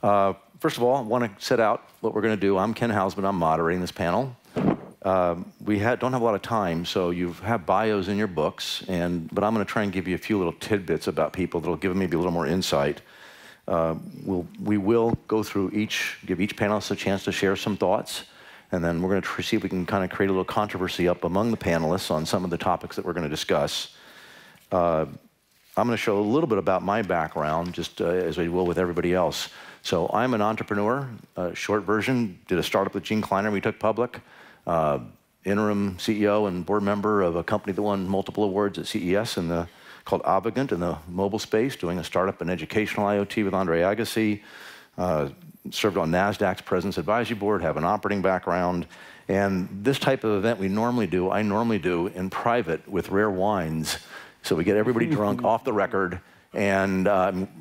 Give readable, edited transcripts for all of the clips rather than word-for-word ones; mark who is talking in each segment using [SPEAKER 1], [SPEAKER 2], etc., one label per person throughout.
[SPEAKER 1] First of all, I want to set out what we're going to do. I'm Ken Hausman. I'm moderating this panel. We don't have a lot of time, so you have bios in your books, but I'm going to try and give you a few little tidbits about people that will give maybe a little more insight. We will go through give each panelist a chance to share some thoughts, and then we're going to see if we can kind of create a little controversy up among the panelists on some of the topics that we're going to discuss. I'm going to show a little bit about my background, just as we will with everybody else. So I'm an entrepreneur, short version, did a startup with Gene Kleiner we took public, interim CEO and board member of a company that won multiple awards at CES called Avigant in the mobile space, doing a startup in educational IoT with Andre Agassi, served on NASDAQ's President's Advisory Board, have an operating background, and this type of event I normally do in private with rare wines, so we get everybody drunk off the record, and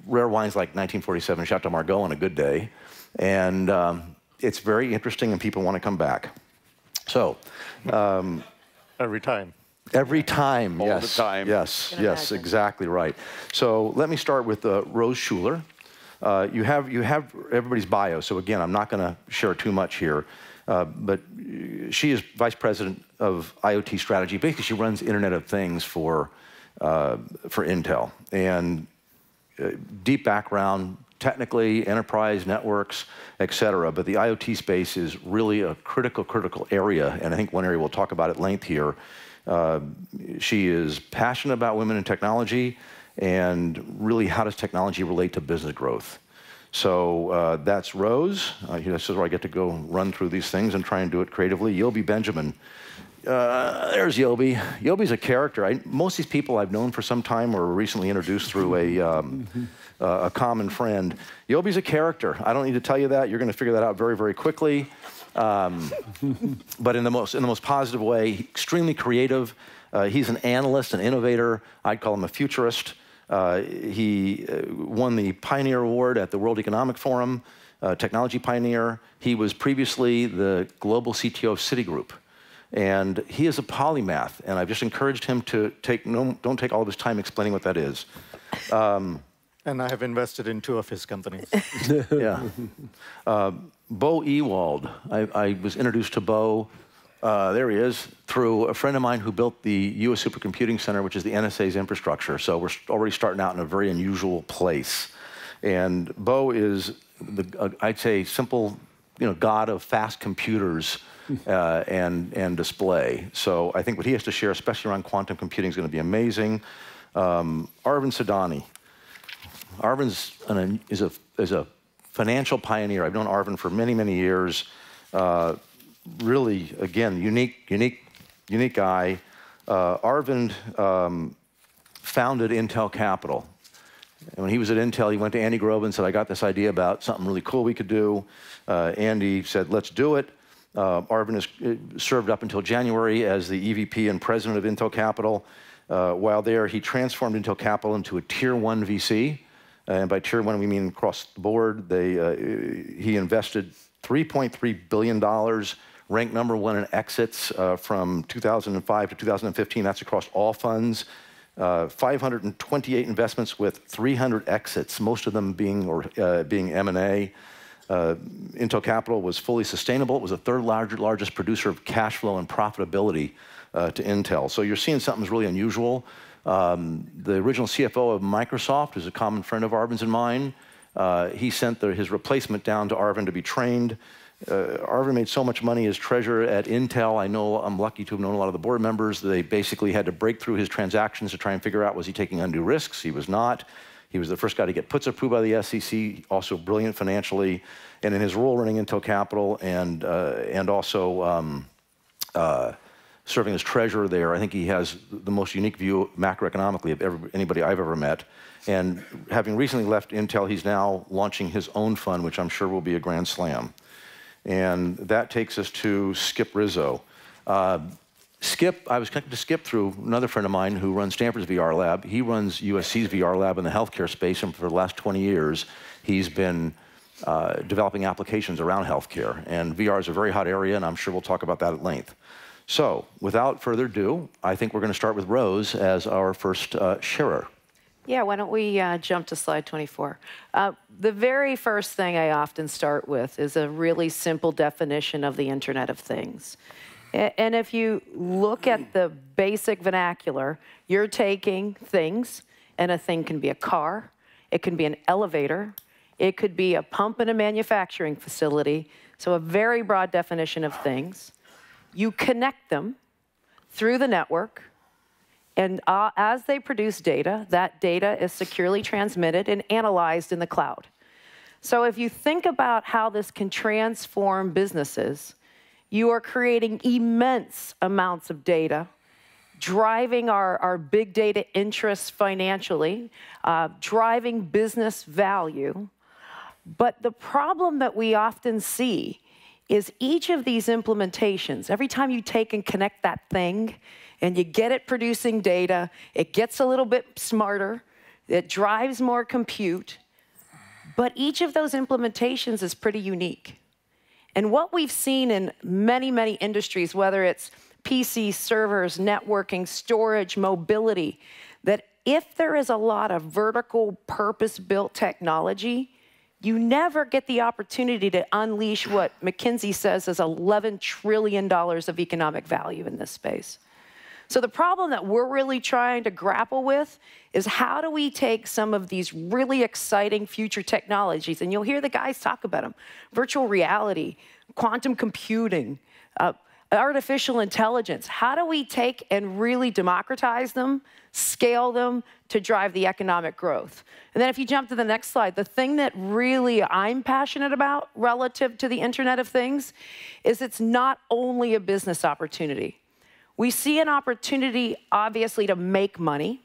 [SPEAKER 1] rare wines like 1947 Chateau Margaux on a good day, and it's very interesting and people want to come back. So,
[SPEAKER 2] every time.
[SPEAKER 1] Every time,
[SPEAKER 3] All
[SPEAKER 1] yes.
[SPEAKER 3] the time.
[SPEAKER 1] Yes, yes, exactly right. So let me start with Rose Schuler. You have everybody's bio, so again, I'm not going to share too much here, but she is Vice President of IoT Strategy. Basically, she runs Internet of Things for Intel, and deep background, technically, enterprise networks, et cetera, but the IoT space is really a critical area, and I think one area we'll talk about at length here. She is passionate about women in technology, and really how does technology relate to business growth. So that's Rose. This is where I get to go run through these things and try and do it creatively. Yobi Benjamin. There's Yobi. Yobi's a character. Most of these people I've known for some time or were recently introduced through a common friend. Yobi's a character. I don't need to tell you that. You're going to figure that out very, very quickly. But in the most positive way, extremely creative. He's an analyst, an innovator. I'd call him a futurist. He won the Pioneer Award at the World Economic Forum, Technology Pioneer. He was previously the global CTO of Citigroup. And he is a polymath, and I've just encouraged him to don't take all of his time explaining what that is.
[SPEAKER 2] And I have invested in 2 of his companies.
[SPEAKER 1] Yeah. Bo Ewald. I was introduced to Bo, there he is, through a friend of mine who built the U.S. Supercomputing Center, which is the NSA's infrastructure. So we're already starting out in a very unusual place. And Bo is, I'd say, simple, god of fast computers and display. So I think what he has to share, especially around quantum computing, is going to be amazing. Arvind Sadani. Arvind is a financial pioneer. I've known Arvind for many, many years. Really, again, unique guy. Arvind founded Intel Capital. And when he was at Intel, he went to Andy Grove and said, I got this idea about something really cool we could do. Andy said, let's do it. Arvind has served up until January as the EVP and president of Intel Capital. While there, he transformed Intel Capital into a Tier 1 VC. And by Tier 1, we mean across the board. He invested $3.3 billion, ranked #1 in exits from 2005 to 2015. That's across all funds. 528 investments with 300 exits, most of them being M&A. Intel Capital was fully sustainable. It was the 3rd largest producer of cash flow and profitability to Intel. So you're seeing something that's really unusual. The original CFO of Microsoft is a common friend of Arvind's and mine. He sent his replacement down to Arvind to be trained. Arvind made so much money as treasurer at Intel. I'm lucky to have known a lot of the board members. They basically had to break through his transactions to try and figure out, was he taking undue risks? He was not. He was the first guy to get puts approved by the SEC, also brilliant financially. And in his role running Intel Capital and also serving as treasurer there, I think he has the most unique view macroeconomically of anybody I've ever met. And having recently left Intel, he's now launching his own fund, which I'm sure will be a grand slam. And that takes us to Skip Rizzo. Skip, I was connected to Skip through another friend of mine who runs Stanford's VR lab. He runs USC's VR lab in the healthcare space, and for the last 20 years, he's been developing applications around healthcare. And VR is a very hot area, and I'm sure we'll talk about that at length. So, without further ado, I think we're going to start with Rose as our first sharer.
[SPEAKER 3] Yeah, why don't we jump to slide 24. The very first thing I often start with is a really simple definition of the Internet of Things. And if you look at the basic vernacular, you're taking things, and a thing can be a car, it can be an elevator, it could be a pump in a manufacturing facility, so a very broad definition of things. You connect them through the network, and as they produce data, that data is securely transmitted and analyzed in the cloud. So if you think about how this can transform businesses, you are creating immense amounts of data, driving our big data interests financially, driving business value. But the problem that we often see is each of these implementations, every time you take and connect that thing and you get it producing data, it gets a little bit smarter, it drives more compute, but each of those implementations is pretty unique. And what we've seen in many, many industries, whether it's PC, servers, networking, storage, mobility, that if there is a lot of vertical purpose-built technology, you never get the opportunity to unleash what McKinsey says is $11 trillion of economic value in this space. So the problem that we're really trying to grapple with is how do we take some of these really exciting future technologies, and you'll hear the guys talk about them, virtual reality, quantum computing, artificial intelligence. How do we take and really democratize them, scale them to drive the economic growth? And then if you jump to the next slide, the thing that really I'm passionate about relative to the Internet of Things is it's not only a business opportunity. We see an opportunity, obviously, to make money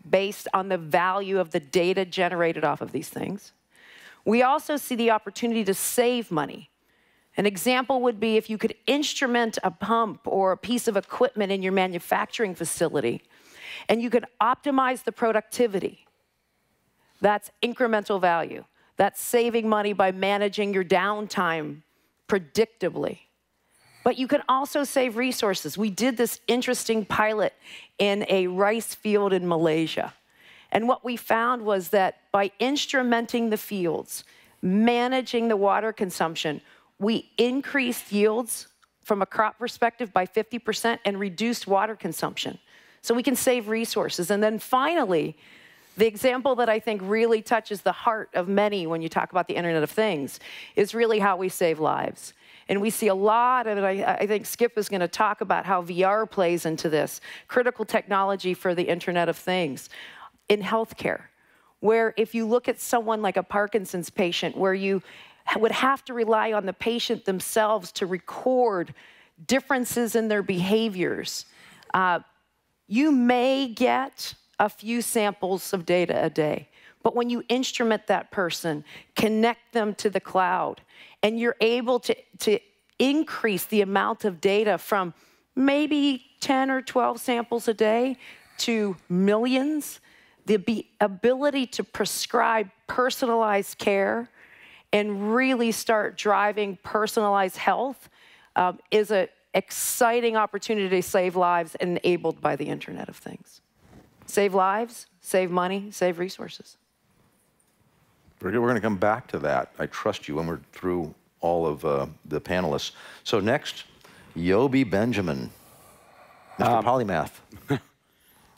[SPEAKER 3] based on the value of the data generated off of these things. We also see the opportunity to save money. An example would be if you could instrument a pump or a piece of equipment in your manufacturing facility, and you could optimize the productivity. That's incremental value. That's saving money by managing your downtime predictably. But you can also save resources. We did this interesting pilot in a rice field in Malaysia. And what we found was that by instrumenting the fields, managing the water consumption, we increased yields from a crop perspective by 50% and reduced water consumption. So we can save resources. And then finally, the example that I think really touches the heart of many when you talk about the Internet of Things is really how we save lives. And we see a lot of it. I think Skip is going to talk about how VR plays into this, critical technology for the Internet of Things in healthcare, where if you look at someone like a Parkinson's patient, where you would have to rely on the patient themselves to record differences in their behaviors, you may get a few samples of data a day. But when you instrument that person, connect them to the cloud, and you're able to increase the amount of data from maybe 10 or 12 samples a day to millions, the ability to prescribe personalized care and really start driving personalized health is an exciting opportunity to save lives enabled by the Internet of Things. Save lives, save money, save resources.
[SPEAKER 1] We're going to come back to that. I trust you when we're through all of the panelists. So next, Yobi Benjamin, Mr. Polymath.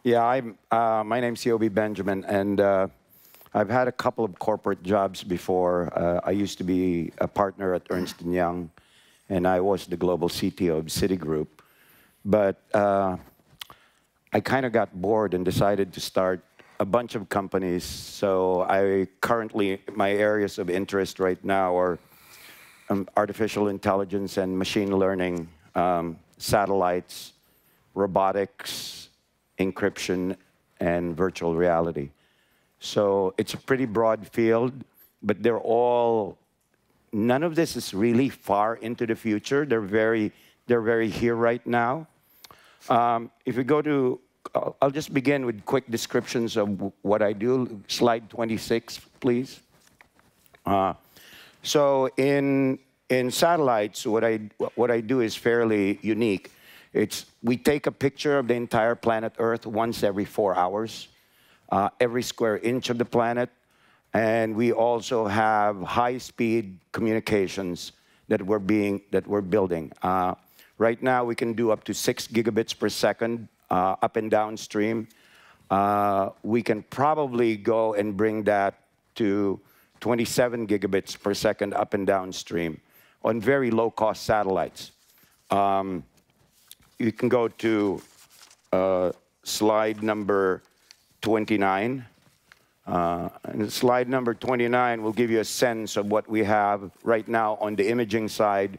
[SPEAKER 4] Yeah, my name's Yobi Benjamin, and I've had a couple of corporate jobs before. I used to be a partner at Ernst & Young, and I was the global CTO of Citigroup. But I kind of got bored and decided to start a bunch of companies. So my areas of interest right now are artificial intelligence and machine learning, satellites, robotics, encryption, and virtual reality. So it's a pretty broad field, but none of this is really far into the future. They're very here right now. If we go to, I'll just begin with quick descriptions of what I do. Slide 26, please. So in satellites, what I do is fairly unique. We take a picture of the entire planet Earth once every 4 hours. every square inch of the planet. And we also have high-speed communications that we're building. Right now, we can do up to 6 gigabits per second up and downstream. We can probably go and bring that to 27 gigabits per second up and downstream on very low-cost satellites. You can go to slide number 29. And slide number 29 will give you a sense of what we have right now on the imaging side.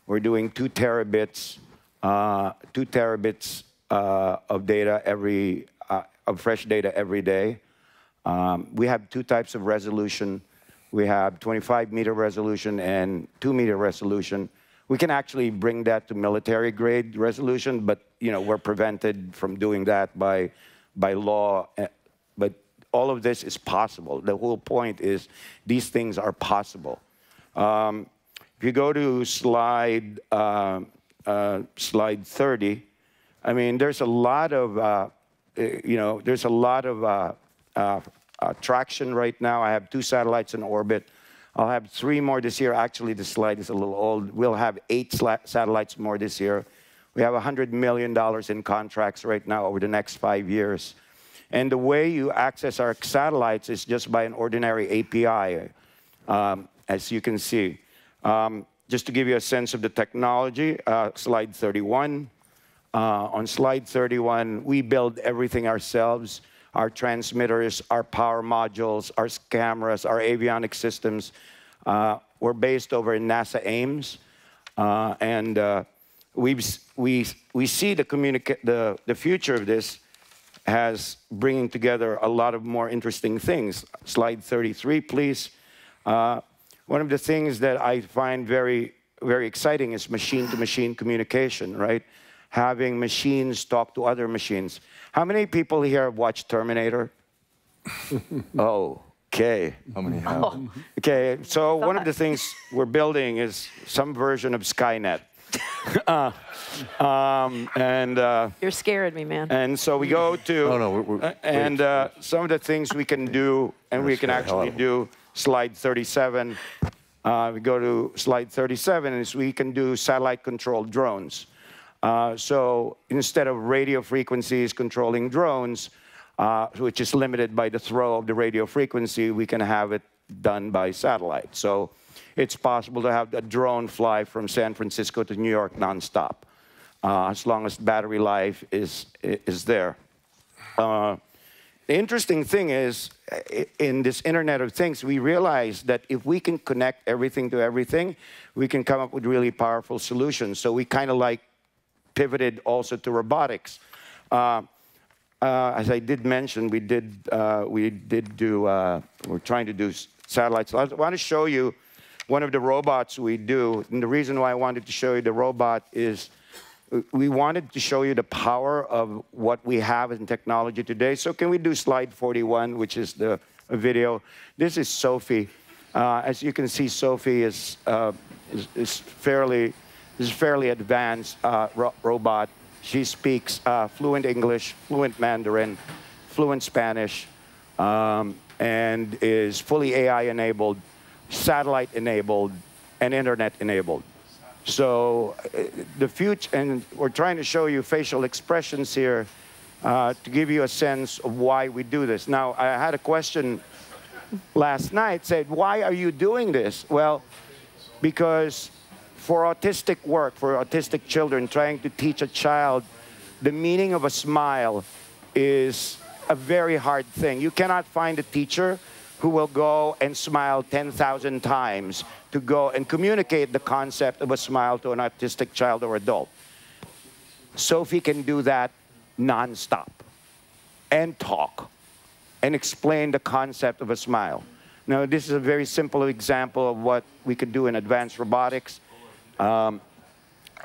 [SPEAKER 4] We're doing 2 terabits, of data of fresh data every day. We have 2 types of resolution. We have 25-meter resolution and 2-meter resolution. We can actually bring that to military-grade resolution, but we're prevented from doing that by law. But all of this is possible. The whole point is these things are possible. If you go to slide 30, I mean, there's a lot of traction right now. I have 2 satellites in orbit. I'll have 3 more this year. Actually, the slide is a little old. We'll have 8 satellites more this year. We have $100 million in contracts right now over the next 5 years. And the way you access our satellites is just by an ordinary API, as you can see. Just to give you a sense of the technology, slide 31. On slide 31, we build everything ourselves. Our transmitters, our power modules, our cameras, our avionics systems. We're based over in NASA Ames. We see the future of this as bringing together a lot of more interesting things. Slide 33, please. One of the things that I find very, very exciting is machine-to-machine communication, right? Having machines talk to other machines. How many people here have watched Terminator? Oh, okay.
[SPEAKER 1] How many have?
[SPEAKER 3] Oh.
[SPEAKER 4] Okay, so one of the things we're building is some version of Skynet.
[SPEAKER 3] You're scaring me, man.
[SPEAKER 4] And so we go to, some of the things we can do, and we can actually do, slide 37. We go to slide 37, is we can do satellite-controlled drones. So instead of radio frequencies controlling drones, which is limited by the throw of the radio frequency, we can have it done by satellite. So it's possible to have a drone fly from San Francisco to New York nonstop, as long as battery life is there. The interesting thing is, in this Internet of Things, we realize that if we can connect everything to everything, we can come up with really powerful solutions. So we kind of like pivoted also to robotics. As I did mention, we're trying to do satellites. I want to show you one of the robots we do. And the reason why I wanted to show you the robot is we wanted to show you the power of what we have in technology today. So can we do slide 41, which is the video? This is Sophie. As you can see, Sophie is fairly advanced robot. She speaks fluent English, fluent Mandarin, fluent Spanish, and is fully AI-enabled, satellite-enabled, and Internet-enabled. So the future, and we're trying to show you facial expressions here to give you a sense of why we do this. Now, I had a question last night, said, why are you doing this? Well, because for autistic work, for autistic children, trying to teach a child the meaning of a smile is a very hard thing. You cannot find a teacher who will go and smile 10,000 times to go and communicate the concept of a smile to an autistic child or adult. Sophie can do that nonstop and talk and explain the concept of a smile. Now, this is a very simple example of what we could do in advanced robotics.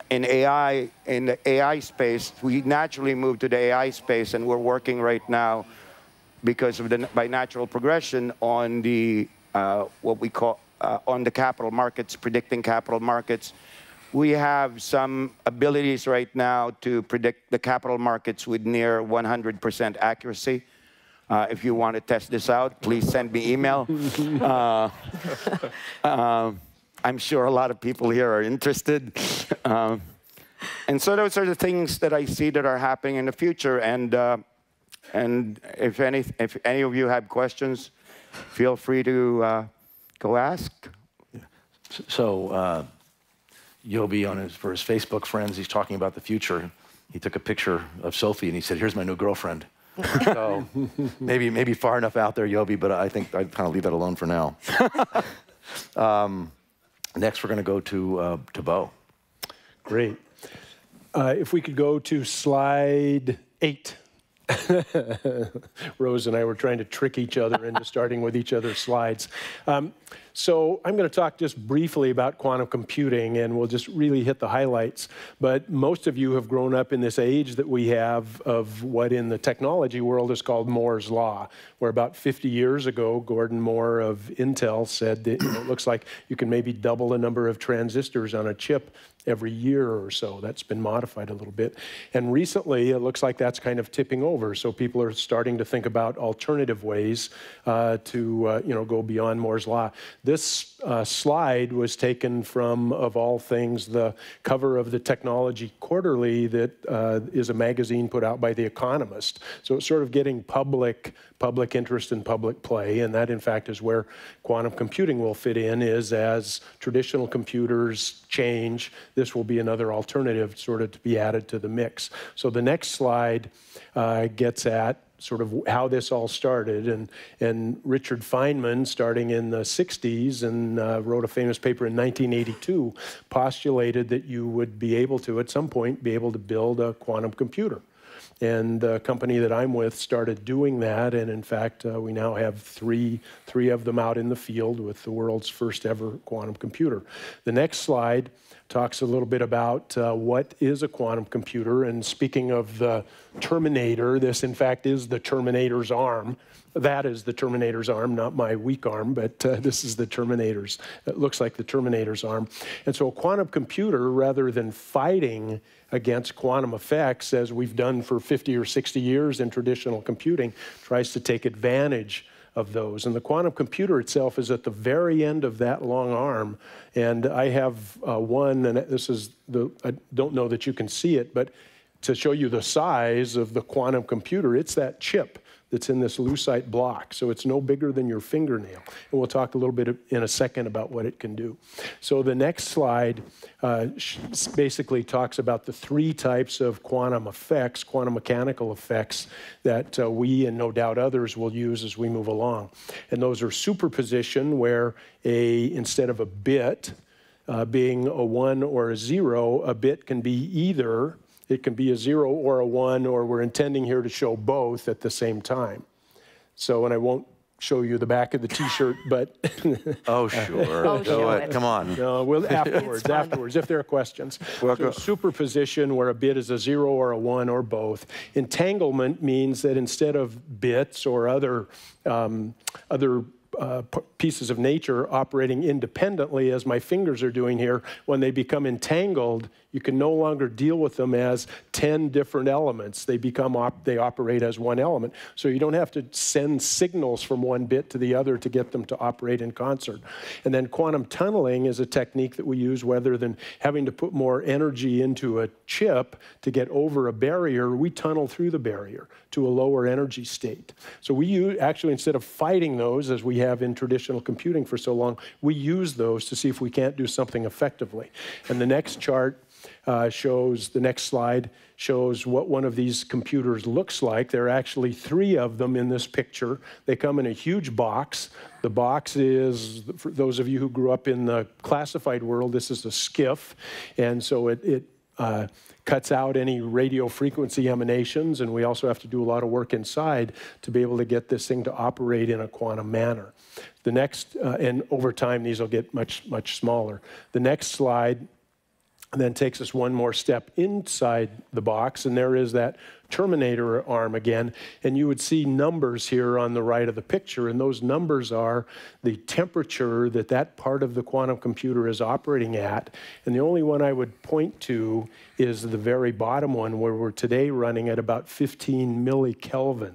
[SPEAKER 4] In AI, in the AI space, we naturally moved to the AI space, and we're working right now because of by natural progression on the what we call on the capital markets, predicting capital markets. We have some abilities right now to predict the capital markets with near 100% accuracy. If you want to test this out, please send me email. I'm sure a lot of people here are interested. And so those are the things that I see that are happening in the future. And if any of you have questions, feel free to go ask.
[SPEAKER 1] So Yobi, for his Facebook friends, he's talking about the future. He took a picture of Sophie and he said, "Here's my new girlfriend." So maybe far enough out there, Yobi, but I think I'd kind of leave that alone for now. Next, we're going to go to Bo.
[SPEAKER 5] Great. If we could go to slide 8. Rose and I were trying to trick each other into starting with each other's slides. So I'm going to talk just briefly about quantum computing, and we'll just really hit the highlights. But most of you have grown up in this age that we have of what in the technology world is called Moore's Law, where about 50 years ago, Gordon Moore of Intel said that it looks like you can maybe double the number of transistors on a chip every year or so. That's been modified a little bit. And recently, it looks like that's kind of tipping over. So people are starting to think about alternative ways to go beyond Moore's Law. This slide was taken from, of all things, the cover of the Technology Quarterly that is a magazine put out by The Economist. So it's sort of getting public interest and public play, and that, in fact, is where quantum computing will fit in, is as traditional computers change, this will be another alternative sort of to be added to the mix. So the next slide gets at sort of how this all started. And Richard Feynman, starting in the 60s, and wrote a famous paper in 1982, postulated that you would be able to, at some point, be able to build a quantum computer. And the company that I'm with started doing that, and in fact, we now have three of them out in the field with the world's first ever quantum computer. The next slide talks a little bit about what is a quantum computer, and speaking of the Terminator, this in fact is the Terminator's arm. That is the Terminator's arm, not my weak arm, but this is the Terminator's. It looks like the Terminator's arm. And so a quantum computer, rather than fighting against quantum effects, as we've done for 50 or 60 years in traditional computing, tries to take advantage of those. And the quantum computer itself is at the very end of that long arm. And I have one, and this is I don't know that you can see it, but to show you the size of the quantum computer, it's that chip that's in this lucite block. So it's no bigger than your fingernail. And we'll talk a little bit in a second about what it can do. So the next slide basically talks about the 3 types of quantum effects, quantum mechanical effects, that we and no doubt others will use as we move along. And those are superposition, where instead of a bit being a 1 or a 0, a bit can be either. It can be a 0 or a 1, or we're intending here to show both at the same time. So, and I won't show you the back of the T-shirt, but...
[SPEAKER 1] Oh, sure.
[SPEAKER 3] Oh, show it.
[SPEAKER 1] Come on.
[SPEAKER 5] No, we'll afterwards, if there are questions. So superposition, where a bit is a 0 or a 1 or both. Entanglement means that instead of bits or other pieces of nature operating independently, as my fingers are doing here, when they become entangled, you can no longer deal with them as 10 different elements. They operate as one element. So you don't have to send signals from one bit to the other to get them to operate in concert. And then quantum tunneling is a technique that we use rather than having to put more energy into a chip to get over a barrier. We tunnel through the barrier to a lower energy state. So we actually, instead of fighting those, as we have in traditional computing for so long, we use those to see if we can't do something effectively. And the next chart the next slide shows what one of these computers looks like. There are actually 3 of them in this picture. They come in a huge box. The box is, for those of you who grew up in the classified world, this is a SCIF, and so it cuts out any radio frequency emanations, and we also have to do a lot of work inside to be able to get this thing to operate in a quantum manner. The next, and over time, these will get much, much smaller. The next slide then takes us one more step inside the box, and there is that Terminator arm again, and you would see numbers here on the right of the picture, and those numbers are the temperature that part of the quantum computer is operating at. And the only one I would point to is the very bottom one, where we're today running at about 15 millikelvin.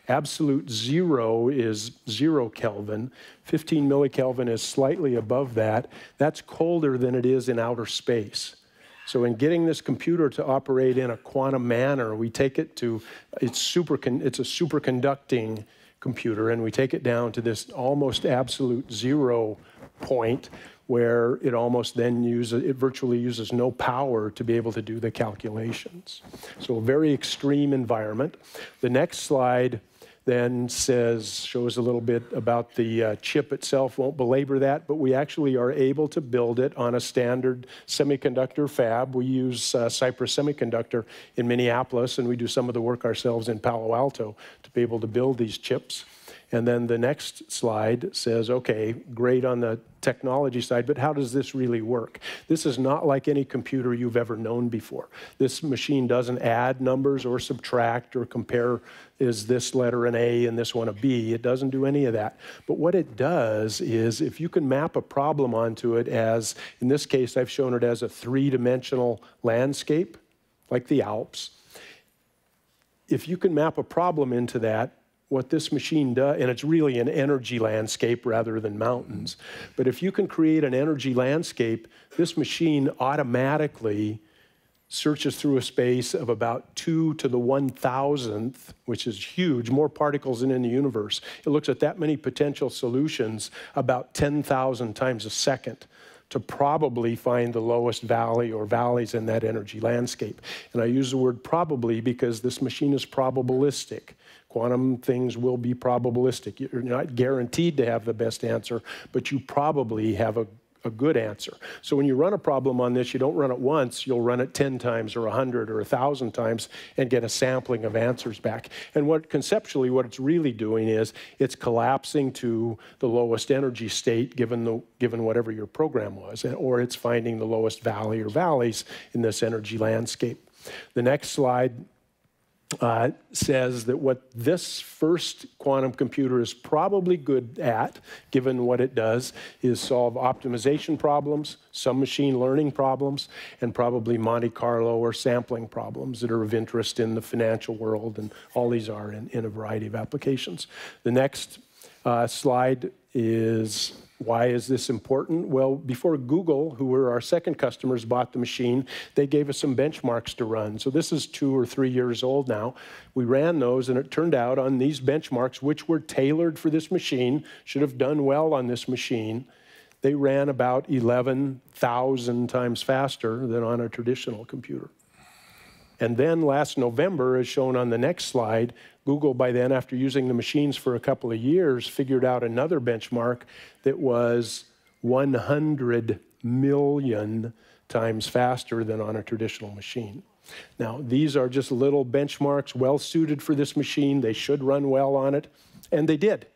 [SPEAKER 5] Absolute zero is 0 Kelvin. 15 millikelvin is slightly above that. That's colder than it is in outer space. So in getting this computer to operate in a quantum manner, we take it to, it's a superconducting computer, and we take it down to this almost absolute zero point where it almost then it virtually uses no power to be able to do the calculations. So a very extreme environment. The next slide then shows a little bit about the chip itself. Won't belabor that, but we actually are able to build it on a standard semiconductor fab. We use Cypress Semiconductor in Minneapolis, and we do some of the work ourselves in Palo Alto to be able to build these chips. And then the next slide says, okay, great on the technology side, but how does this really work? This is not like any computer you've ever known before. This machine doesn't add numbers or subtract or compare, is this letter an A and this one a B? It doesn't do any of that. But what it does is, if you can map a problem onto it as, in this case, I've shown it as a 3-dimensional landscape, like the Alps. If you can map a problem into that, what this machine does, and it's really an energy landscape rather than mountains, but if you can create an energy landscape, this machine automatically searches through a space of about 2 to the 1,000th, which is huge, more particles than in the universe. It looks at that many potential solutions about 10,000 times a second to probably find the lowest valley or valleys in that energy landscape. And I use the word probably because this machine is probabilistic. Quantum things will be probabilistic. You're not guaranteed to have the best answer, but you probably have a good answer. So when you run a problem on this, you don't run it once, you'll run it 10 times or 100 or 1,000 times and get a sampling of answers back. And conceptually, what it's really doing is it's collapsing to the lowest energy state given whatever your program was, or it's finding the lowest valley or valleys in this energy landscape. The next slide says that what this first quantum computer is probably good at, given what it does, is solve optimization problems, some machine learning problems, and probably Monte Carlo or sampling problems that are of interest in the financial world, and all these are in a variety of applications. The next slide is, why is this important? Well, before Google, who were our second customers, bought the machine, they gave us some benchmarks to run. So this is 2 or 3 years old now. We ran those, and it turned out on these benchmarks, which were tailored for this machine, should have done well on this machine, they ran about 11,000 times faster than on a traditional computer. And then last November, as shown on the next slide, Google, by then, after using the machines for a couple of years, figured out another benchmark that was 100 million times faster than on a traditional machine. Now, these are just little benchmarks, well suited for this machine. They should run well on it, and they did.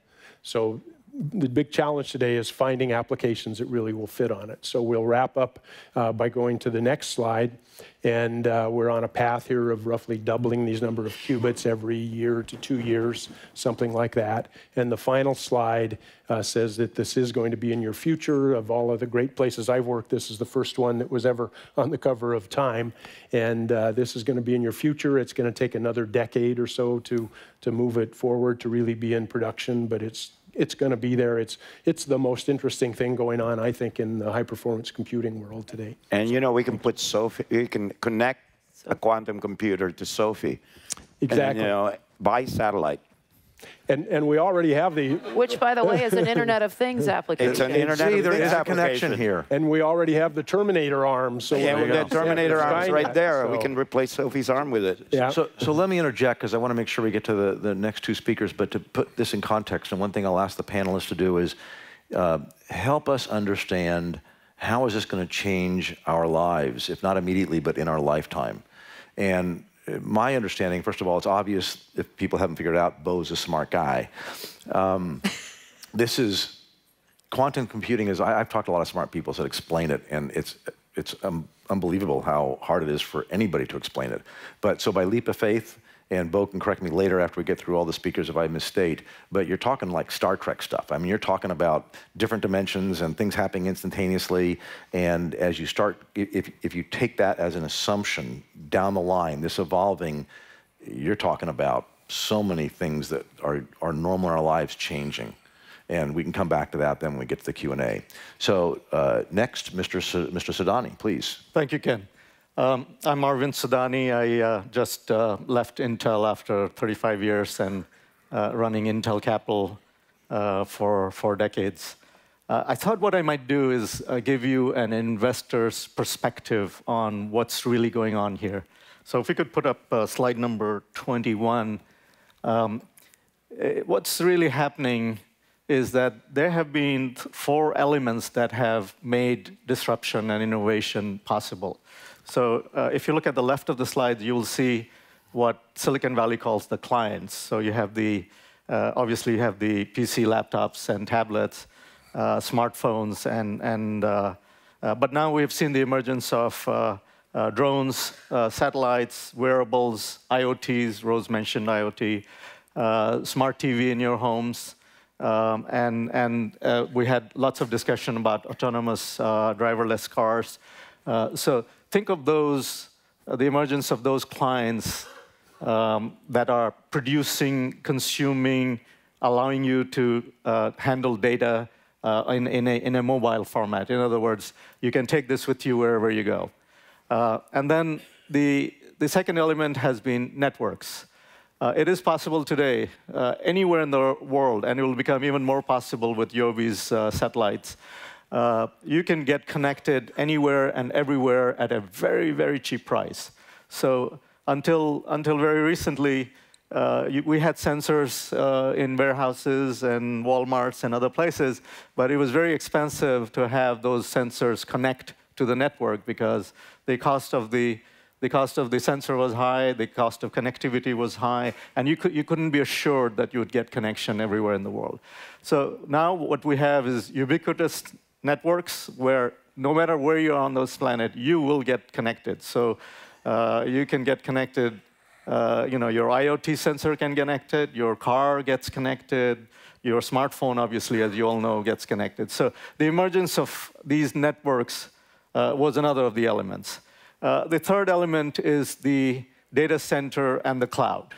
[SPEAKER 5] So the big challenge today is finding applications that really will fit on it. So we'll wrap up by going to the next slide. And we're on a path here of roughly doubling these number of qubits every year to 2 years, something like that. And the final slide says that this is going to be in your future. Of all of the great places I've worked, this is the first one that was ever on the cover of Time. And this is going to be in your future. It's going to take another decade or so to move it forward to really be in production, but it's going to be there. It's the most interesting thing going on, I think, in the high-performance computing world today.
[SPEAKER 4] And you know, we can put Sophie, we can connect a quantum computer to Sophie.
[SPEAKER 5] Exactly.
[SPEAKER 4] And, by satellite.
[SPEAKER 5] And we already have the...
[SPEAKER 3] Which, by the way, is an Internet of Things application.
[SPEAKER 4] It's an Internet of
[SPEAKER 1] there
[SPEAKER 4] Things
[SPEAKER 1] is a
[SPEAKER 4] application
[SPEAKER 1] connection here.
[SPEAKER 5] And we already have the Terminator arm. So
[SPEAKER 4] Yeah, with that Terminator arm's right there.
[SPEAKER 5] So.
[SPEAKER 4] We can replace Sophie's arm with it.
[SPEAKER 5] Yeah.
[SPEAKER 1] So let me interject, because I want to make sure we get to the next 2 speakers, but to put this in context, and one thing I'll ask the panelists to do is help us understand how is this going to change our lives, if not immediately, but in our lifetime. And my understanding, first of all, it's obvious if people haven't figured it out, Bo's a smart guy. This is, quantum computing is, I've talked to a lot of smart people that explain it, and it's unbelievable how hard it is for anybody to explain it. But so by leap of faith, and Bo can correct me later after we get through all the speakers if I misstate, but you're talking like Star Trek stuff. I mean, you're talking about different dimensions and things happening instantaneously, and as you start, if you take that as an assumption down the line, this evolving, you're talking about so many things that are normal in our lives changing. And we can come back to that then when we get to the Q&A. So next, Mr. Sadani, please.
[SPEAKER 2] Thank you, Ken. I'm Arvind Sadani. I just left Intel after 35 years and running Intel Capital for decades. I thought what I might do is give you an investor's perspective on what's really going on here. So if we could put up slide number 21. What's really happening is that there have been 4 elements that have made disruption and innovation possible. So if you look at the left of the slide, you'll see what Silicon Valley calls the clients. So you have obviously you have the PC, laptops, and tablets, smartphones, but now we've seen the emergence of drones, satellites, wearables, IoTs. Rose mentioned IoT, smart TV in your homes, and we had lots of discussion about autonomous driverless cars. So think of those, the emergence of those clients that are producing, consuming, allowing you to handle data in a mobile format. In other words, you can take this with you wherever you go. And then the second element has been networks. It is possible today, anywhere in the world, and it will become even more possible with Yobi's satellites. You can get connected anywhere and everywhere at a very, very cheap price. So until very recently, we had sensors in warehouses and Walmarts and other places, but it was very expensive to have those sensors connect to the network because the cost of the sensor was high, the cost of connectivity was high, and you couldn't be assured that you would get connection everywhere in the world. So now what we have is ubiquitous networks where no matter where you are on this planet, you will get connected. So you can get connected, your IoT sensor can get connected, your car gets connected, your smartphone, obviously, as you all know, gets connected. So the emergence of these networks was another of the elements. The third element is the data center and the cloud.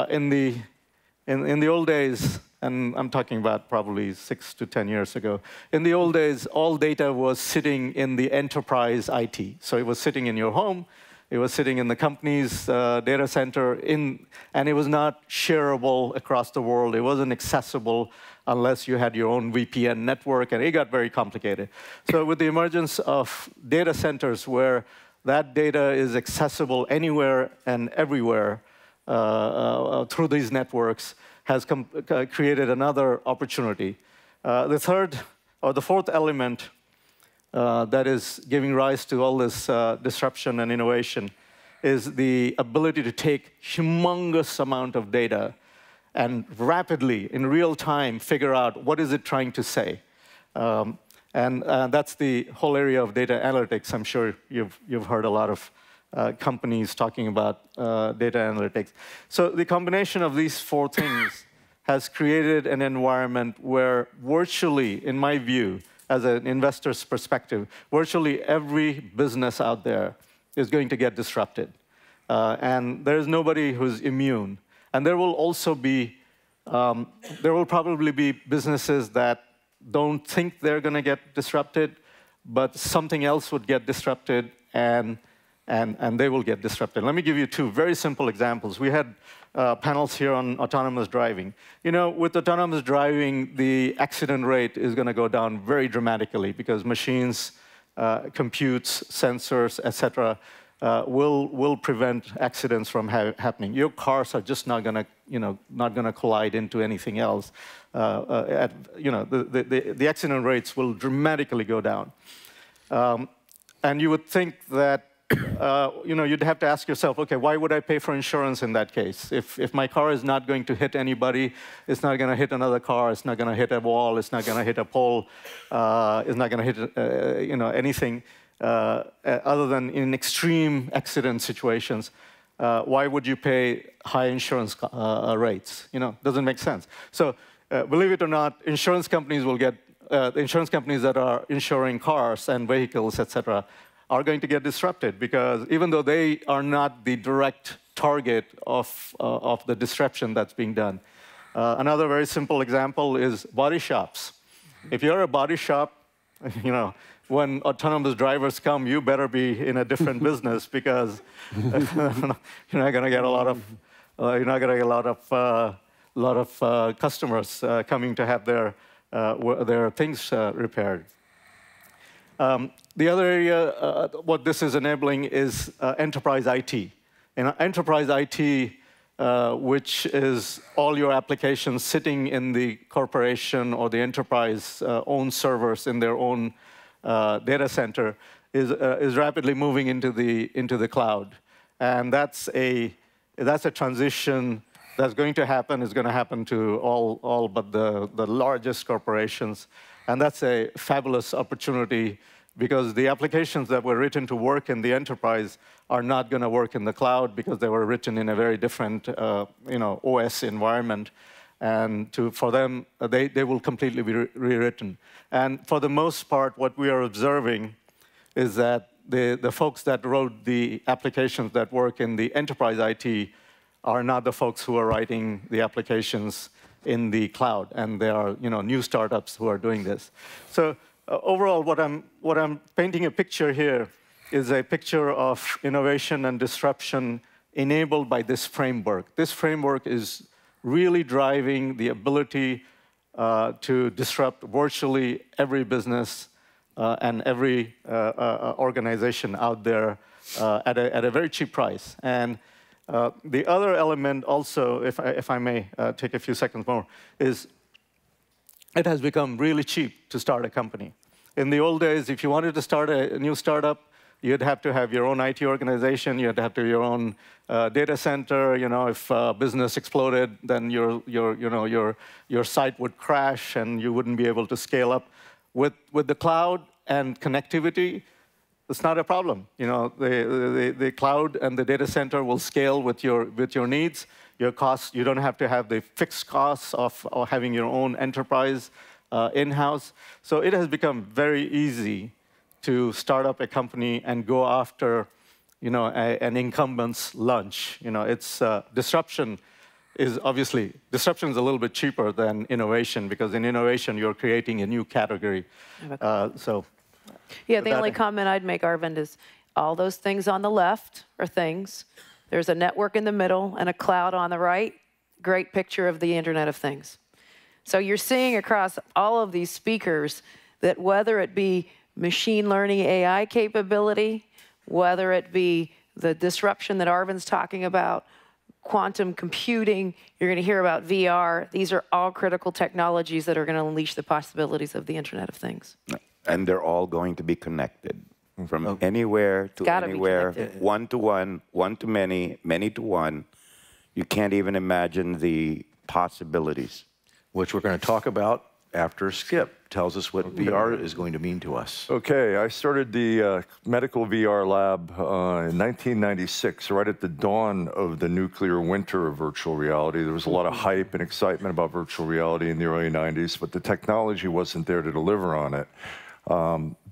[SPEAKER 2] In the old days, and I'm talking about probably 6 to 10 years ago, in the old days, all data was sitting in the enterprise IT. So it was sitting in your home, it was sitting in the company's data center, and it was not shareable across the world. It wasn't accessible unless you had your own VPN network, and it got very complicated. So with the emergence of data centers where that data is accessible anywhere and everywhere through these networks has created another opportunity. The fourth element that is giving rise to all this disruption and innovation is the ability to take humongous amount of data and rapidly, in real time, figure out what is it trying to say. And that's the whole area of data analytics. I'm sure you've heard a lot of companies talking about data analytics. So the combination of these 4 things has created an environment where virtually, in my view, as an investor's perspective, virtually every business out there is going to get disrupted. And there's nobody who's immune. And there will also be, there will probably be businesses that don't think they're going to get disrupted, but something else would get disrupted, and they will get disrupted. Let me give you 2 very simple examples. We had panels here on autonomous driving. You know, with autonomous driving, the accident rate is going to go down very dramatically because machines, computes, sensors, etc., will prevent accidents from happening. Your cars are just not going to collide into anything else. The accident rates will dramatically go down. And you would think that you'd have to ask yourself, okay, why would I pay for insurance in that case? If my car is not going to hit anybody, it's not going to hit another car, it's not going to hit a wall, it's not going to hit a pole, it's not going to hit anything other than in extreme accident situations, why would you pay high insurance rates? Doesn't make sense. So believe it or not, insurance companies will get, insurance companies that are insuring cars and vehicles, etc., are going to get disrupted because even though they are not the direct target of the disruption that's being done. Another very simple example is body shops. If you're a body shop, when autonomous drivers come, you better be in a different business because you're not going to get a lot of customers coming to have their things repaired. The other area, what this is enabling is enterprise IT. And enterprise IT, which is all your applications sitting in the corporation or the enterprise own servers in their own data center, is rapidly moving into the cloud. And that's a transition that's going to happen. Is going to happen to all but the largest corporations. And that's a fabulous opportunity because the applications that were written to work in the enterprise are not going to work in the cloud because they were written in a very different OS environment. And for them, they will completely be rewritten. And for the most part, what we are observing is that the folks that wrote the applications that work in the enterprise IT are not the folks who are writing the applications in the cloud. And there are new startups who are doing this. So overall, what I'm painting a picture here is a picture of innovation and disruption enabled by this framework. This framework is really driving the ability to disrupt virtually every business and every organization out there at a very cheap price. And the other element also, if I may take a few seconds more, is it has become really cheap to start a company. In the old days, if you wanted to start a new startup, you'd have to have your own IT organization. You'd have to have your own data center. If business exploded, then your site would crash and you wouldn't be able to scale up. With the cloud and connectivity, it's not a problem. The cloud and the data center will scale with your needs. Your costs, you don't have to have the fixed costs of having your own enterprise in-house. So it has become very easy to start up a company and go after, an incumbent's lunch. It's disruption is a little bit cheaper than innovation because in innovation you're creating a new category.
[SPEAKER 3] Yeah, the only comment I'd make, Arvind, is all those things on the left are things. There's a network in the middle and a cloud on the right. Great picture of the Internet of Things. So you're seeing across all of these speakers that whether it be machine learning AI capability, whether it be the disruption that Arvind's talking about, quantum computing, you're going to hear about VR. These are all critical technologies that are going to unleash the possibilities of the Internet of Things.
[SPEAKER 4] And they're all going to be connected from anywhere to anywhere, one to one, one to many, many to one. You can't even imagine the possibilities.
[SPEAKER 1] Which we're going to talk about after Skip tells us what VR is going to mean to us.
[SPEAKER 6] Okay, I started the medical VR lab in 1996, right at the dawn of the nuclear winter of virtual reality. There was a lot of hype and excitement about virtual reality in the early 90s, but the technology wasn't there to deliver on it.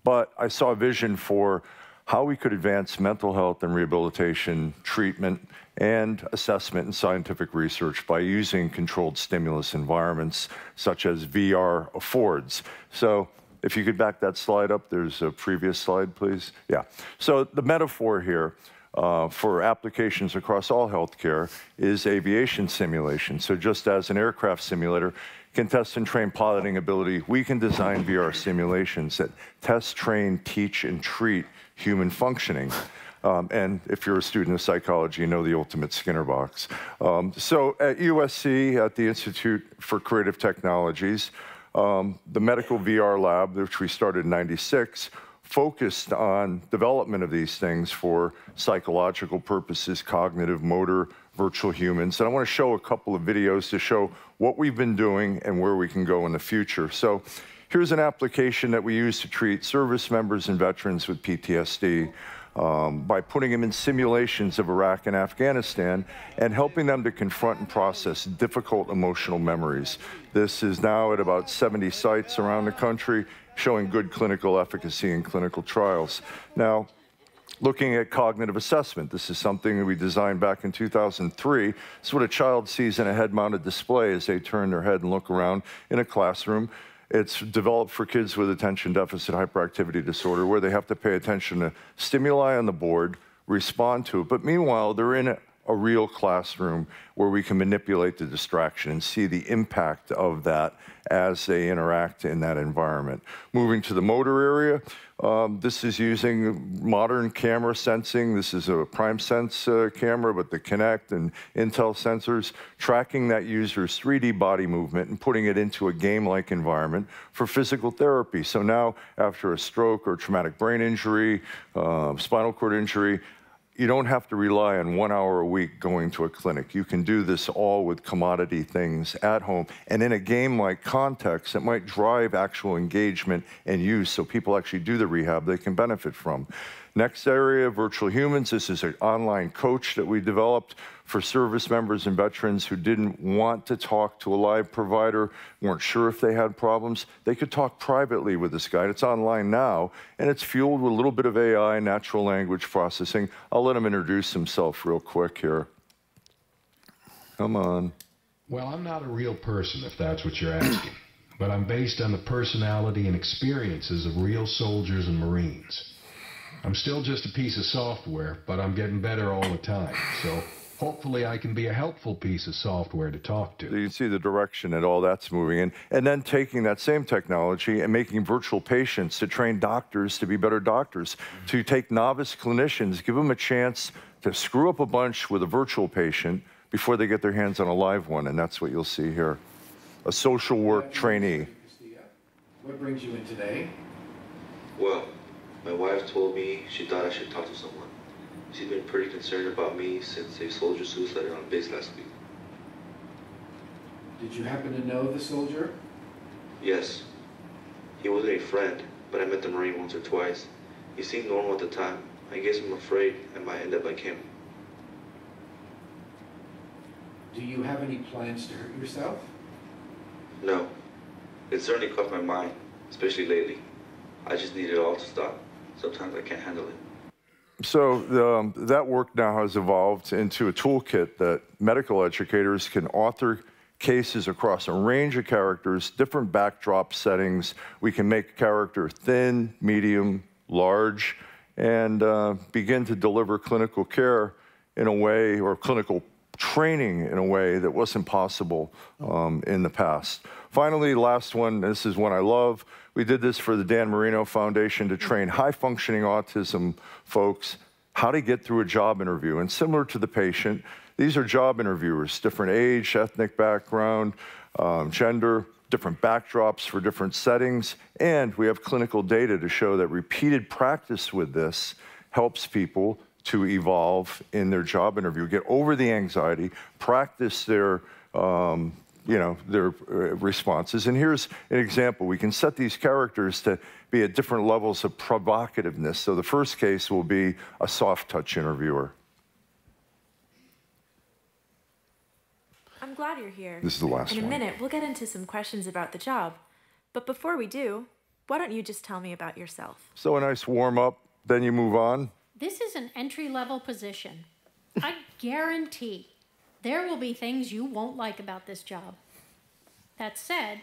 [SPEAKER 6] But I saw a vision for how we could advance mental health and rehabilitation treatment and assessment and scientific research by using controlled stimulus environments such as VR affords. So if you could back that slide up, there's a previous slide, please. Yeah. So the metaphor here for applications across all healthcare is aviation simulation. So just as an aircraft simulator can test and train piloting ability, we can design VR simulations that test, train, teach, and treat human functioning. And if you're a student of psychology, you know the ultimate Skinner box. So at USC, at the Institute for Creative Technologies, the medical VR lab, which we started in '96, focused on development of these things for psychological purposes, cognitive, motor, virtual humans. And I want to show a couple of videos to show what we've been doing and where we can go in the future. So here's an application that we use to treat service members and veterans with PTSD by putting them in simulations of Iraq and Afghanistan and helping them to confront and process difficult emotional memories. This is now at about 70 sites around the country, showing good clinical efficacy in clinical trials. Now, Looking at cognitive assessment. This is something we designed back in 2003. This is what a child sees in a head-mounted display as they turn their head and look around in a classroom. It's developed for kids with attention deficit hyperactivity disorder, where they have to pay attention to stimuli on the board, respond to it. But meanwhile, they're in a real classroom where we can manipulate the distraction and see the impact of that as they interact in that environment. Moving to the motor area, this is using modern camera sensing. This is a PrimeSense camera, but the Kinect and Intel sensors, tracking that user's 3D body movement and putting it into a game-like environment for physical therapy. So now, after a stroke or traumatic brain injury, spinal cord injury, you don't have to rely on 1 hour a week going to a clinic. You can do this all with commodity things at home. And in a game-like context, it might drive actual engagement and use so people actually do the rehab they can benefit from. Next area, virtual humans. This is an online coach that we developed for service members and veterans who didn't want to talk to a live provider, weren't sure if they had problems. They could talk privately with this guy. It's online now, and it's fueled with a little bit of AI, natural language processing. I'll let him introduce himself real quick here. Come on.
[SPEAKER 7] Well, I'm not a real person, if that's what you're asking, but I'm based on the personality and experiences of real soldiers and Marines. I'm still just a piece of software, but I'm getting better all the time, so hopefully I can be a helpful piece of software to talk to.
[SPEAKER 6] You can see the direction that all that's moving in, and then taking that same technology and making virtual patients to train doctors to be better doctors, to take novice clinicians, give them a chance to screw up a bunch with a virtual patient before they get their hands on a live one, and that's what you'll see here. A social work trainee.
[SPEAKER 8] What brings you in today?
[SPEAKER 9] Well, my wife told me she thought I should talk to someone. She's been pretty concerned about me since a soldier suicided on base last week.
[SPEAKER 8] Did you happen to know the soldier?
[SPEAKER 9] Yes. He wasn't a friend, but I met the Marine once or twice. He seemed normal at the time. I guess I'm afraid I might end up like him.
[SPEAKER 8] Do you have any plans to hurt yourself?
[SPEAKER 9] No. It certainly crossed my mind, especially lately. I just need it all to stop. Sometimes I can't handle it.
[SPEAKER 6] So that work now has evolved into a toolkit that medical educators can author cases across a range of characters, different backdrop settings. We can make a character thin, medium, large, and begin to deliver clinical care in a way, or clinical training in a way that wasn't possible in the past. Finally, last one, this is one I love. We did this for the Dan Marino Foundation to train high-functioning autism folks how to get through a job interview. And similar to the patient, these are job interviewers, different age, ethnic background, gender, different backdrops for different settings. And we have clinical data to show that repeated practice with this helps people to evolve in their job interview, get over the anxiety, practice their their responses. And here's an example. We can set these characters to be at different levels of provocativeness. So the first case will be a soft touch interviewer.
[SPEAKER 10] I'm glad you're here.
[SPEAKER 6] This is the last one.
[SPEAKER 10] In a minute, we'll get into some questions about the job. But before we do, why don't you just tell me about yourself?
[SPEAKER 6] So a nice warm up, then you move on.
[SPEAKER 11] This is an entry-level position. I guarantee there will be things you won't like about this job. That said,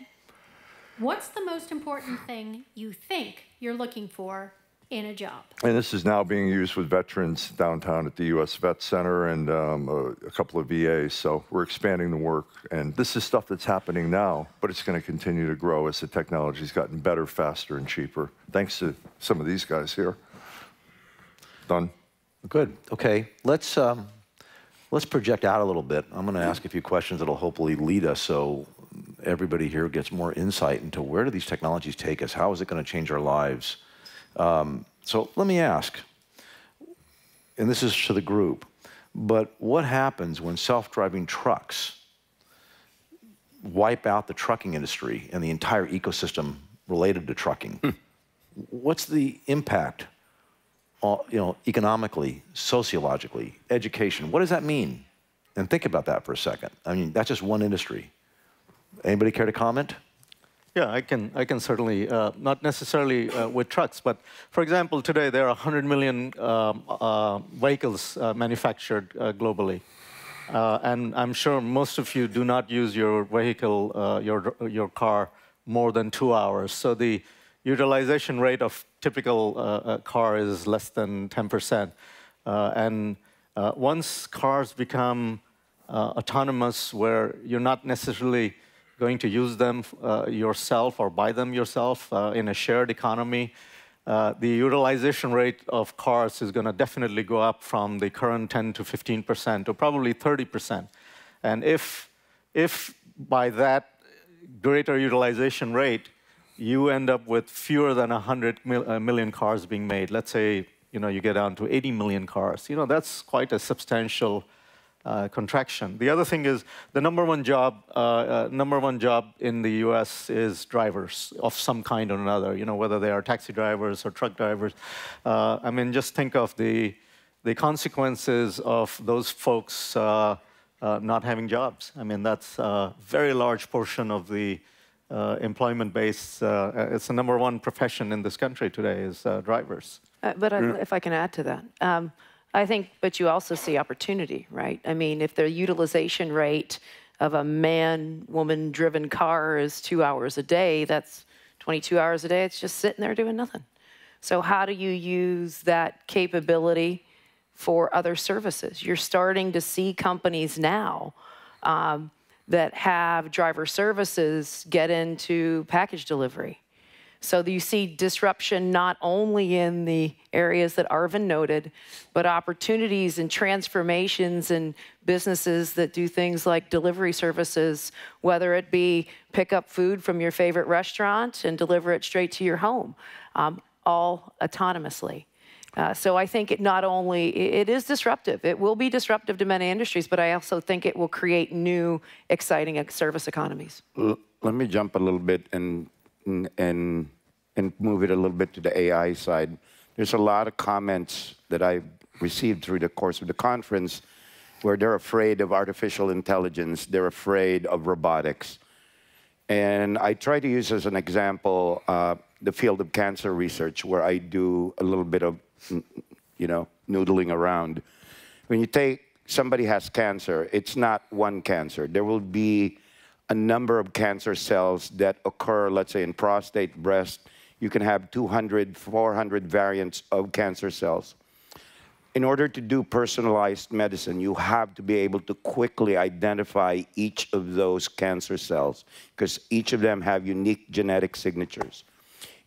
[SPEAKER 11] what's the most important thing you think you're looking for in a job?
[SPEAKER 6] And this is now being used with veterans downtown at the U.S. Vet Center and a couple of VAs. So we're expanding the work. And this is stuff that's happening now, but it's going to continue to grow as the technology's gotten better, faster, and cheaper. Thanks to some of these guys here. Done.
[SPEAKER 1] Good. Okay. Let's project out a little bit. I'm going to ask a few questions that'll hopefully lead us so everybody here gets more insight into where do these technologies take us? How is it going to change our lives? So let me ask, and this is to the group, but what happens when self-driving trucks wipe out the trucking industry and the entire ecosystem related to trucking? What's the impact? Economically, sociologically, education. What does that mean? And think about that for a second. I mean, that's just one industry. Anybody care to comment?
[SPEAKER 2] Yeah, I can certainly, not necessarily with trucks, but for example, today there are 100 million vehicles manufactured globally. And I'm sure most of you do not use your vehicle, your car, more than 2 hours. So the utilization rate of typical car is less than 10%. And once cars become autonomous, where you're not necessarily going to use them yourself or buy them yourself in a shared economy, the utilization rate of cars is going to definitely go up from the current 10 to 15% to probably 30%. And if by that greater utilization rate, you end up with fewer than 100 million cars being made, let's say you get down to 80 million cars, that's quite a substantial contraction. The other thing is the number one job in the U.S. is drivers of some kind or another. Whether they are taxi drivers or truck drivers. I mean, just think of the consequences of those folks not having jobs. I mean, that's a very large portion of the employment base. It's the number one profession in this country today is drivers.
[SPEAKER 3] But if I can add to that. I think, but you also see opportunity, right? I mean, if the utilization rate of a man-woman-driven car is 2 hours a day, that's 22 hours a day. It's just sitting there doing nothing. So how do you use that capability for other services? You're starting to see companies now that have driver services get into package delivery. So you see disruption not only in the areas that Arvind noted, but opportunities and transformations in businesses that do things like delivery services, whether it be pick up food from your favorite restaurant and deliver it straight to your home, all autonomously. So I think it is disruptive. It will be disruptive to many industries, but I also think it will create new, exciting service economies.
[SPEAKER 4] Let me jump a little bit and move it a little bit to the AI side. There's a lot of comments that I've received through the course of the conference where they're afraid of artificial intelligence, they're afraid of robotics. And I try to use as an example the field of cancer research, where I do a little bit of, noodling around. When you take somebody has cancer, it's not one cancer. There will be a number of cancer cells that occur, let's say in prostate, breast. You can have 200, 400 variants of cancer cells. In order to do personalized medicine, you have to be able to quickly identify each of those cancer cells, because each of them have unique genetic signatures.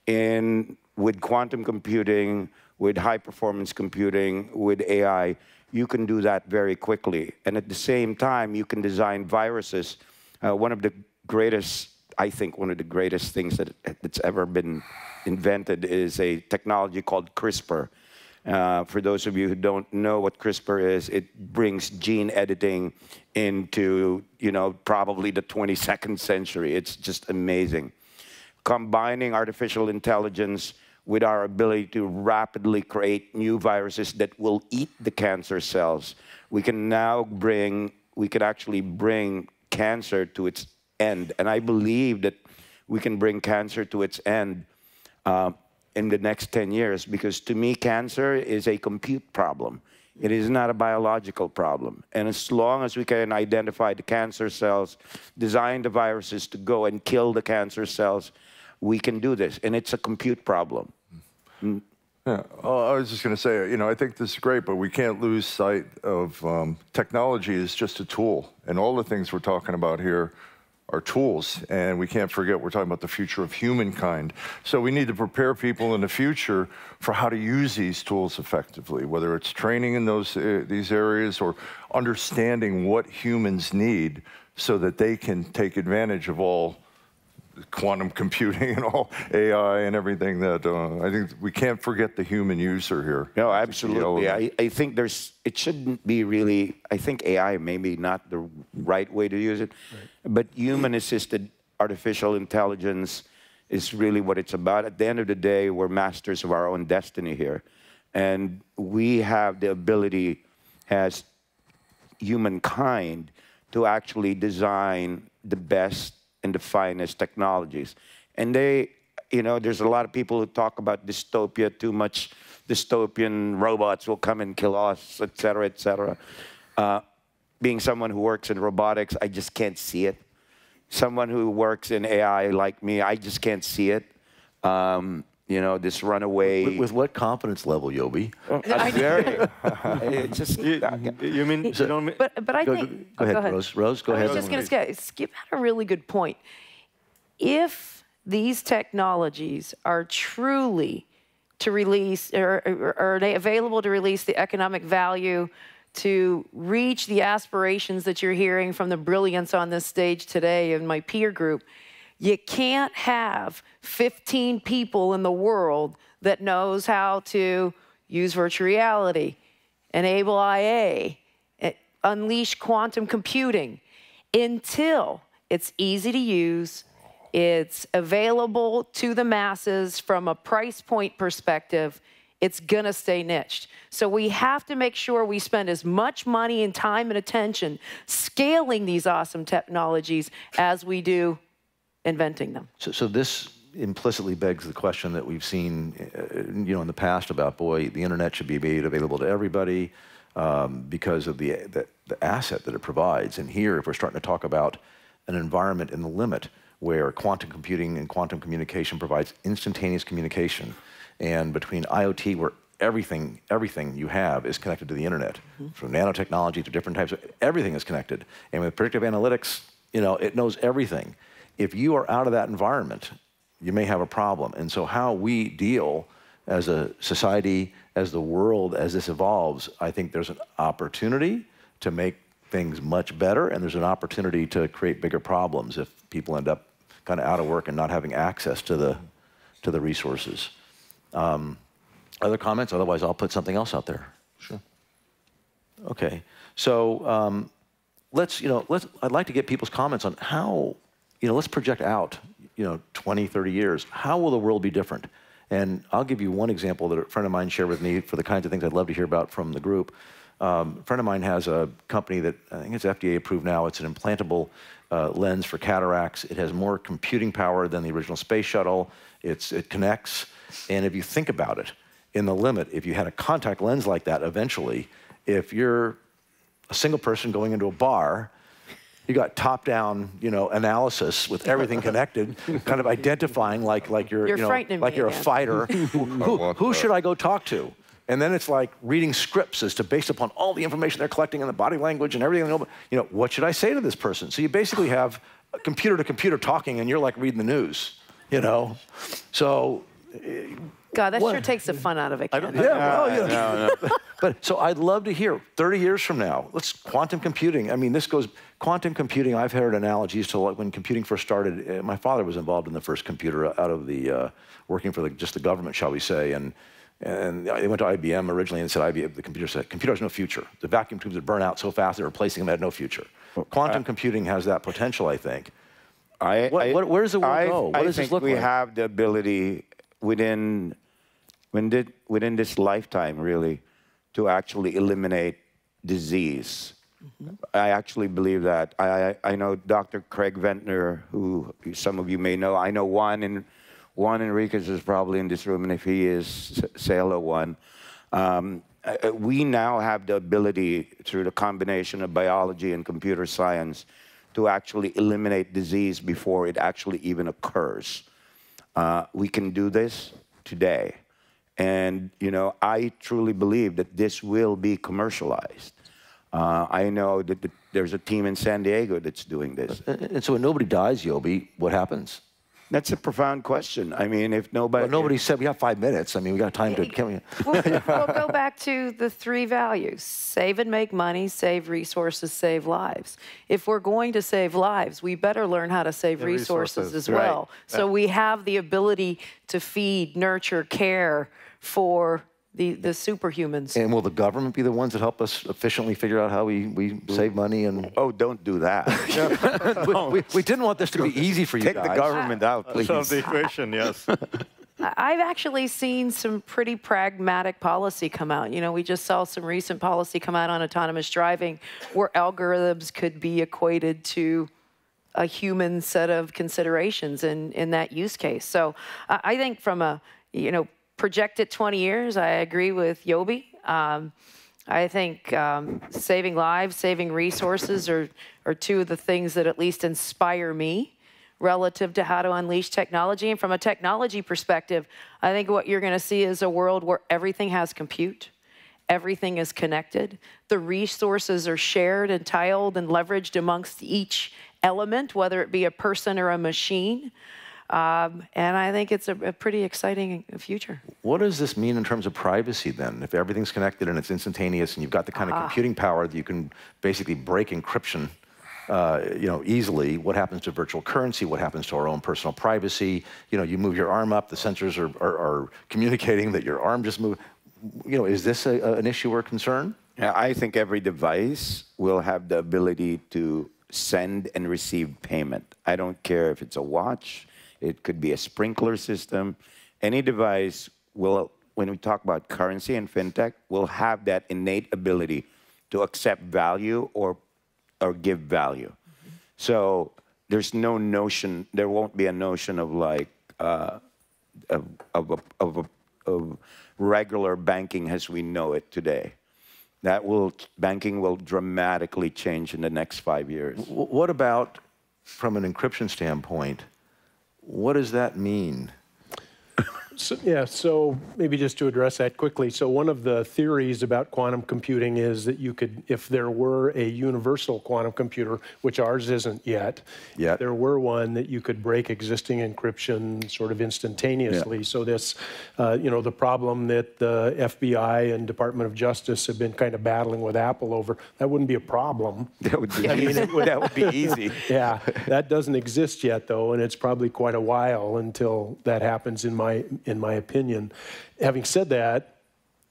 [SPEAKER 4] And with quantum computing, with high-performance computing, with AI, you can do that very quickly. And at the same time, you can design viruses. One of the greatest things that's ever been invented is a technology called CRISPR. For those of you who don't know what CRISPR is, it brings gene editing into, probably the 22nd century. It's just amazing. Combining artificial intelligence with our ability to rapidly create new viruses that will eat the cancer cells, we can actually bring cancer to its end. And I believe that we can bring cancer to its end in the next 10 years, because to me, cancer is a compute problem. It is not a biological problem. And as long as we can identify the cancer cells, design the viruses to go and kill the cancer cells, we can do this. And it's a compute problem.
[SPEAKER 6] Yeah, I was just going to say, I think this is great, but we can't lose sight of technology is just a tool. And all the things we're talking about here are tools. And we can't forget we're talking about the future of humankind. So we need to prepare people in the future for how to use these tools effectively, whether it's training in these areas or understanding what humans need so that they can take advantage of all quantum computing and all AI and everything that I think we can't forget the human user here.
[SPEAKER 4] No, absolutely. I think it shouldn't be really, I think AI may be not the right way to use it, but human-assisted artificial intelligence is really what it's about. At the end of the day, we're masters of our own destiny here. And we have the ability as humankind to actually design the best and the finest technologies. And they, you know, there's a lot of people who talk about dystopia, too much dystopian robots will come and kill us, et cetera, et cetera. Being someone who works in robotics, I just can't see it. Someone who works in AI like me, I just can't see it. You know, this runaway.
[SPEAKER 1] With what confidence level, Yobi?
[SPEAKER 4] It's just,
[SPEAKER 2] You mean you don't mean?
[SPEAKER 3] But I think.
[SPEAKER 1] Go ahead, Rose. Rose, go
[SPEAKER 3] I
[SPEAKER 1] ahead.
[SPEAKER 3] was just going to say, Skip had a really good point. If these technologies are truly to release, or are they available to release the economic value to reach the aspirations that you're hearing from the brilliance on this stage today in my peer group, you can't have 15 people in the world that knows how to use virtual reality, enable IA, unleash quantum computing until it's easy to use, it's available to the masses from a price point perspective, it's gonna stay niched. So we have to make sure we spend as much money and time and attention scaling these awesome technologies as we do inventing them.
[SPEAKER 1] So this implicitly begs the question that we've seen, you know, in the past about, boy, the internet should be made available to everybody because of the asset that it provides. And here, if we're starting to talk about an environment in the limit where quantum computing and quantum communication provides instantaneous communication, and between IoT, where everything you have is connected to the internet, from nanotechnology to different types of, everything is connected. And with predictive analytics, you know, it knows everything. If you are out of that environment, you may have a problem. And so how we deal as a society, as the world, as this evolves, I think there's an opportunity to make things much better, and there's an opportunity to create bigger problems if people end up kind of out of work and not having access to the resources. Other comments? Otherwise, I'll put something else out there. Sure. Okay. So I'd like to get people's comments on how, let's project out, 20, 30 years. How will the world be different? And I'll give you one example that a friend of mine shared with me for the kinds of things I'd love to hear about from the group. A friend of mine has a company that I think it's FDA approved now. It's an implantable lens for cataracts. It has more computing power than the original space shuttle. It connects. And if you think about it, in the limit, if you had a contact lens like that eventually, if you're a single person going into a bar, you got top-down, analysis with everything connected, kind of identifying like you're a fighter. Who should I go talk to? And then it's like reading scripts as to, based upon all the information they're collecting and the body language and everything, what should I say to this person? So you basically have a computer to computer talking, and you're like reading the news, So.
[SPEAKER 3] God, that sure takes the fun out of it.
[SPEAKER 1] No. But so I'd love to hear 30 years from now. Quantum computing. I mean, quantum computing. I've heard analogies to when computing first started. My father was involved in the first computer out of the working for just the government, shall we say, and they went to IBM originally and said, the computer said, computer has no future. The vacuum tubes would burn out so fast they're replacing them, had no future. Quantum computing has that potential, I think. Where does the world go? What does this look like?
[SPEAKER 4] We have the ability within this lifetime, really, to actually eliminate disease. I actually believe that. I know Dr. Craig Ventner, who some of you may know. I know Juan Enriquez is probably in this room, and if he is, say hello, Juan. We now have the ability, through the combination of biology and computer science, to actually eliminate disease before it actually even occurs. We can do this today. And, I truly believe that this will be commercialized. I know that there's a team in San Diego that's doing this.
[SPEAKER 1] And so when nobody dies, Yobi, what happens?
[SPEAKER 4] That's a profound question. I mean, if nobody...
[SPEAKER 1] Well, nobody said we have 5 minutes. I mean, we got time to...
[SPEAKER 3] We'll go back to the 3 values. Save and make money, save resources, save lives. If we're going to save lives, we better learn how to save resources as well. Right. So we have the ability to feed, nurture, care for the superhumans.
[SPEAKER 1] And will the government be the ones that help us efficiently figure out how we save money? And
[SPEAKER 4] oh, don't do that.
[SPEAKER 1] we didn't want this to be easy for you guys.
[SPEAKER 4] Take the government out, please.
[SPEAKER 2] Solve the equation, yes.
[SPEAKER 3] I've actually seen some pretty pragmatic policy come out. We just saw some recent policy come out on autonomous driving where algorithms could be equated to a human set of considerations in that use case. So I think from a, projected 20 years, I agree with Yobi. I think saving lives, saving resources are two of the things that at least inspire me relative to how to unleash technology. And from a technology perspective, I think what you're going to see is a world where everything has compute, everything is connected, the resources are shared and tiled and leveraged amongst each element, whether it be a person or a machine. And I think it's a pretty exciting future.
[SPEAKER 1] What does this mean in terms of privacy then? If everything's connected and it's instantaneous and you've got the kind of computing power that you can basically break encryption easily, what happens to virtual currency? What happens to our own personal privacy? You move your arm up, the sensors are communicating that your arm just moved. Is this an issue or concern?
[SPEAKER 4] Yeah, I think every device will have the ability to send and receive payment. I don't care if it's a watch, it could be a sprinkler system. Any device will, when we talk about currency and fintech, will have that innate ability to accept value or give value. So there's no notion, there won't be a notion of like, of regular banking as we know it today. Banking will dramatically change in the next 5 years.
[SPEAKER 1] What about, from an encryption standpoint, what does that mean?
[SPEAKER 5] So maybe just to address that quickly. So one of the theories about quantum computing is that you could, if there were a universal quantum computer, which ours isn't yet, if there were one, that you could break existing encryption sort of instantaneously. So this, the problem that the FBI and Department of Justice have been kind of battling with Apple over, that wouldn't be a problem.
[SPEAKER 4] That would be easy. That would be easy.
[SPEAKER 5] Yeah, that doesn't exist yet though, and it's probably quite a while until that happens in my opinion. Having said that,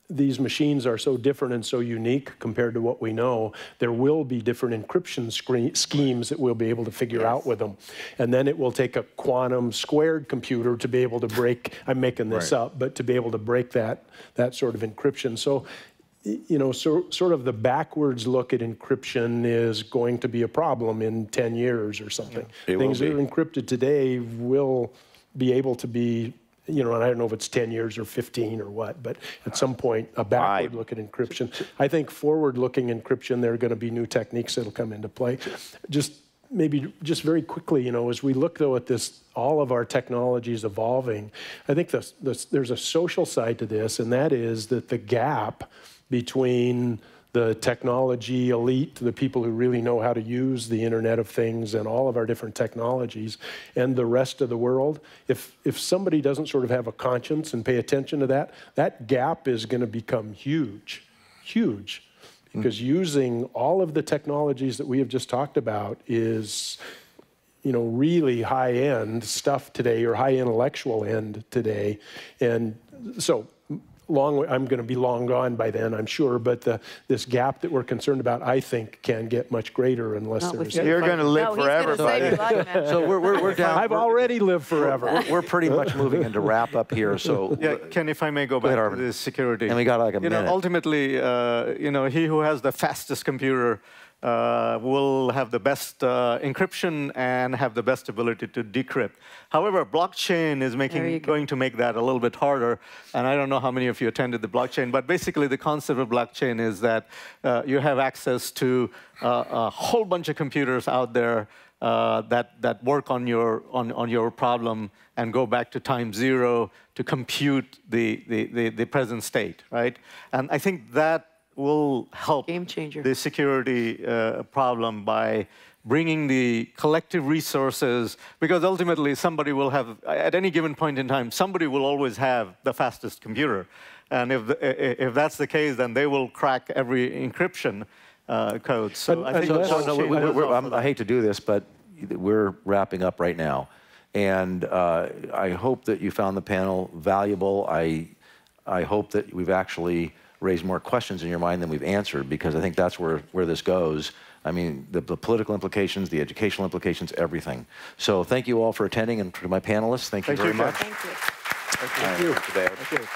[SPEAKER 5] these machines are so different and so unique compared to what we know, there will be different encryption schemes that we'll be able to figure out with them. And then it will take a quantum squared computer to be able to break, I'm making this up, but to be able to break that sort of encryption. So, sort of the backwards look at encryption is going to be a problem in 10 years or something. Things that are encrypted today will be able to be, and I don't know if it's 10 years or 15 or what, but at some point, a backward look at encryption. I think forward-looking encryption, there are going to be new techniques that'll come into play. Just very quickly, as we look, though, at this, all of our technologies evolving, I think there's a social side to this, and that is that the gap between the technology elite, the people who really know how to use the Internet of Things and all of our different technologies, and the rest of the world, if somebody doesn't sort of have a conscience and pay attention to that, that gap is going to become huge, huge. Because using all of the technologies that we have just talked about is, really high-end stuff today, or high intellectual end today. And so I'm going to be long gone by then, I'm sure, but this gap that we're concerned about, I think, can get much greater unless there's...
[SPEAKER 4] You're going to live forever, buddy.
[SPEAKER 1] So we're down.
[SPEAKER 5] I've already lived forever.
[SPEAKER 1] We're pretty much moving into wrap up here. So
[SPEAKER 2] Ken, if I may go back to the security.
[SPEAKER 1] And we got like a minute.
[SPEAKER 2] Ultimately, he who has the fastest computer will have the best encryption and have the best ability to decrypt. However, blockchain is going to make that a little bit harder. And I don't know how many of you attended the blockchain, but basically the concept of blockchain is that you have access to a whole bunch of computers out there that work on your problem and go back to time zero to compute the present state, right? And I think that will help the security problem by bringing the collective resources, because ultimately somebody will have, at any given point in time, somebody will always have the fastest computer. And if that's the case, then they will crack every encryption code. So I think
[SPEAKER 1] I hate to do this, but we're wrapping up right now. And I hope that you found the panel valuable. I hope that we've actually raised more questions in your mind than we've answered, because I think that's where this goes. I mean, the political implications, the educational implications, everything. So thank you all for attending, and to my panelists, thank you very much.
[SPEAKER 3] Thank you.
[SPEAKER 4] Thank you.